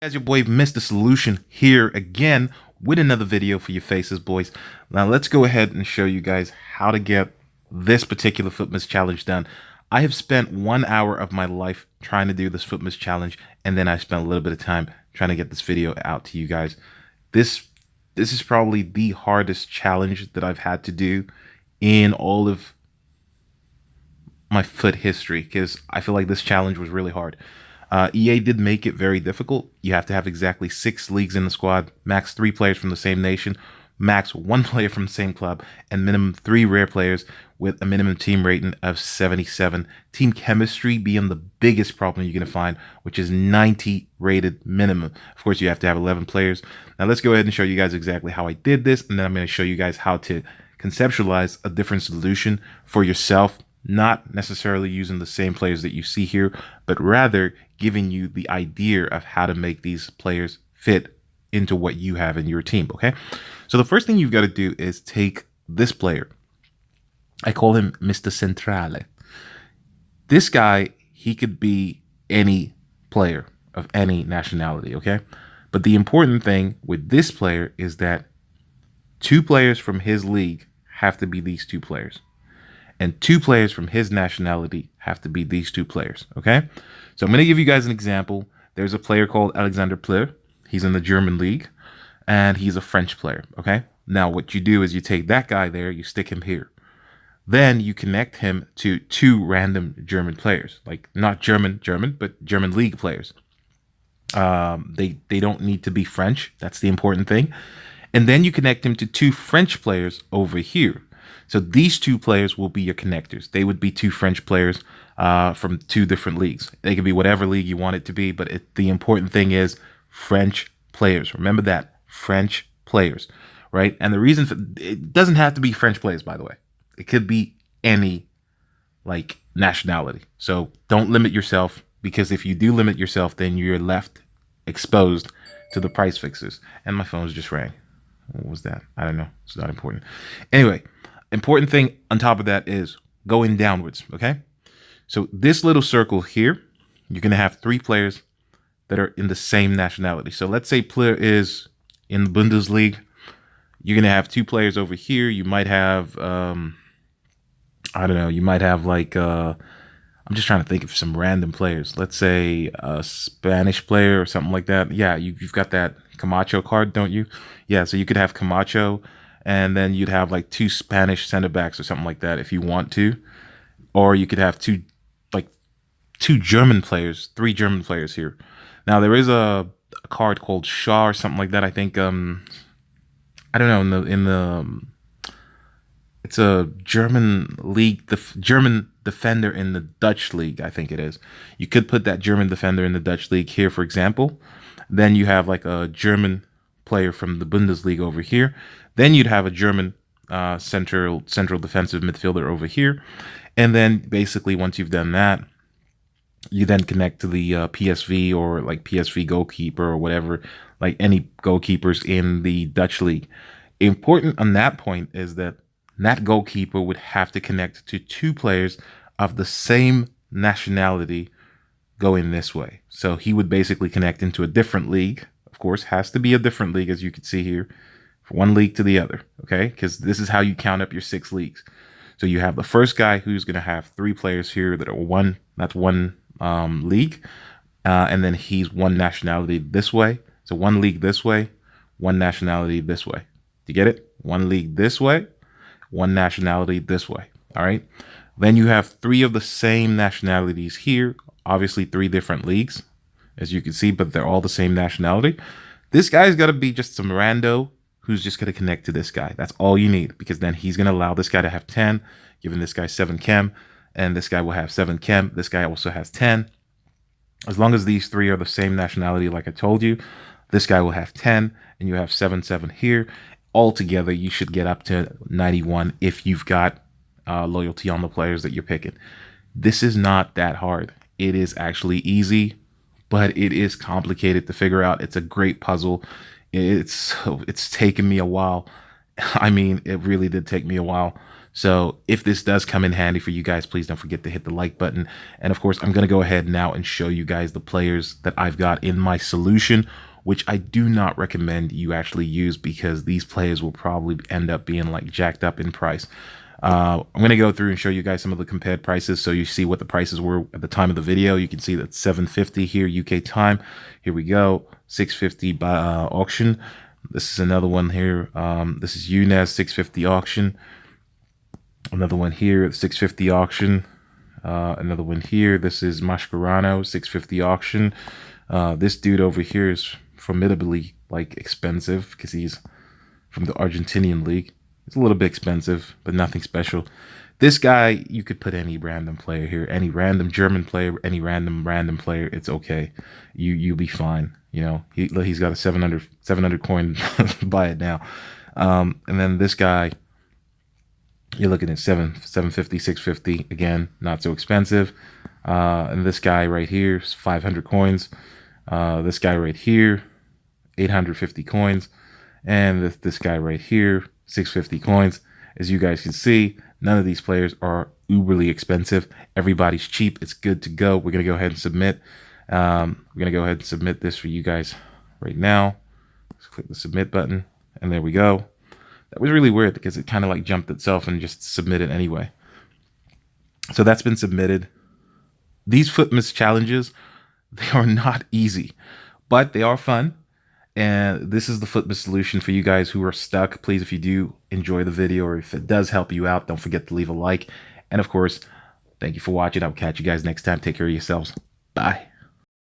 As your boy Mr. Solution here again with another video for your faces, boys. Now let's go ahead and show you guys how to get this particular FUTMAS challenge done. I have spent 1 hour of my life trying to do this FUTMAS challenge, and then I spent a little bit of time trying to get this video out to you guys. This is probably the hardest challenge that I've had to do in all of my FUT history, because I feel like this challenge was really hard. EA did make it very difficult. You have to have exactly 6 leagues in the squad, max 3 players from the same nation, max 1 player from the same club, and minimum 3 rare players with a minimum team rating of 77. Team chemistry being the biggest problem you're going to find, which is 90 rated minimum. Of course, you have to have 11 players. Now let's go ahead and show you guys exactly how I did this, and then I'm going to show you guys how to conceptualize a different solution for yourself, not necessarily using the same players that you see here, but rather giving you the idea of how to make these players fit into what you have in your team. Okay, so the first thing you've got to do is take this player. I call him Mr. Centrale. This guy, he could be any player of any nationality, okay? But the important thing with this player is that 2 players from his league have to be these 2 players. And 2 players from his nationality have to be these 2 players, okay? So I'm going to give you guys an example. There's a player called Alexander Pleur. He's in the German league, and he's a French player, okay? Now, what you do is you take that guy there, you stick him here. Then you connect him to 2 random German players, like not German, but German league players. They don't need to be French. That's the important thing. And then you connect him to 2 French players over here. So these 2 players will be your connectors. They would be 2 French players from 2 different leagues. They could be whatever league you want it to be, but the important thing is French players. Remember that, French players, right? And the reason for it doesn't have to be French players, by the way. It could be any like nationality. So don't limit yourself, because if you do limit yourself, then you're left exposed to the price fixers. And my phone's just rang. What was that? I don't know. It's not important. Anyway. Important thing on top of that is going downwards, okay? So this little circle here, you're going to have 3 players that are in the same nationality. So let's say Pleur is in the Bundesliga. You're going to have 2 players over here. You might have, I don't know, you might have like, I'm just trying to think of some random players. Let's say a Spanish player or something like that. Yeah, you've got that Camacho card, don't you? Yeah, so you could have Camacho, and then you'd have like 2 Spanish center backs or something like that if you want to. Or you could have 2 German players, 3 German players here. Now there is a card called Shaw or something like that. I think I don't know, it's a German league, the German defender in the Dutch league, I think it is. You could put that German defender in the Dutch league here, for example. Then you have like a German player from the Bundesliga over here. Then you'd have a German central defensive midfielder over here. And then basically once you've done that, you then connect to the PSV or like PSV goalkeeper or whatever, like any goalkeepers in the Dutch league. Important on that point is that that goalkeeper would have to connect to 2 players of the same nationality going this way. So he would basically connect into a different league. Of course, has to be a different league, as you can see here, from one league to the other, okay? Because this is how you count up your 6 leagues. So you have the first guy who's going to have 3 players here that are one league, and then he's 1 nationality this way. So 1 league this way, 1 nationality this way. Do you get it? 1 league this way, 1 nationality this way. All right. Then you have 3 of the same nationalities here. Obviously 3 different leagues, as you can see, but they're all the same nationality. This guy's got to be just some rando who's just going to connect to this guy. That's all you need, because then he's going to allow this guy to have 10, giving this guy 7 chem, and this guy will have 7 chem. This guy also has 10. As long as these 3 are the same nationality, like I told you, this guy will have 10, and you have 7 here. Altogether, you should get up to 91 if you've got loyalty on the players that you're picking. This is not that hard. It is actually easy, but it is complicated to figure out. It's a great puzzle. It's taken me a while. I mean, it really did take me a while. So if this does come in handy for you guys, please don't forget to hit the like button. And of course, I'm going to go ahead now and show you guys the players that I've got in my solution, which I do not recommend you actually use because these players will probably end up being like jacked up in price. I'm going to go through and show you guys some of the compared prices so you see what the prices were at the time of the video. You can see that 750 here UK time. Here we go, 650 by auction. This is another one here. This is UNES 650 auction. Another one here, 650 auction. Another one here. This is Mascherano 650 auction. This dude over here is formidably like expensive because he's from the Argentinian league. It's a little bit expensive, but nothing special. This guy, you could put any random player here, any random German player, any random player. It's okay. You'll be fine. You know, he's got a 700 coin. Buy it now. And then this guy, you're looking at 750, 650. Again, not so expensive. And this guy right here is 500 coins. This guy right here, 850 coins. And this guy right here, 650 coins. As you guys can see, none of these players are uberly expensive. Everybody's cheap. It's good to go. We're going to go ahead and submit. We're going to go ahead and submit this for you guys right now. Let's click the submit button. And there we go. That was really weird because it kind of like jumped itself and just submitted anyway. So that's been submitted. These FUTMAS challenges, they are not easy, but they are fun. And this is the FUTMAS solution for you guys who are stuck. Please, if you do enjoy the video or if it does help you out, don't forget to leave a like. And of course, thank you for watching. I'll catch you guys next time. Take care of yourselves. Bye.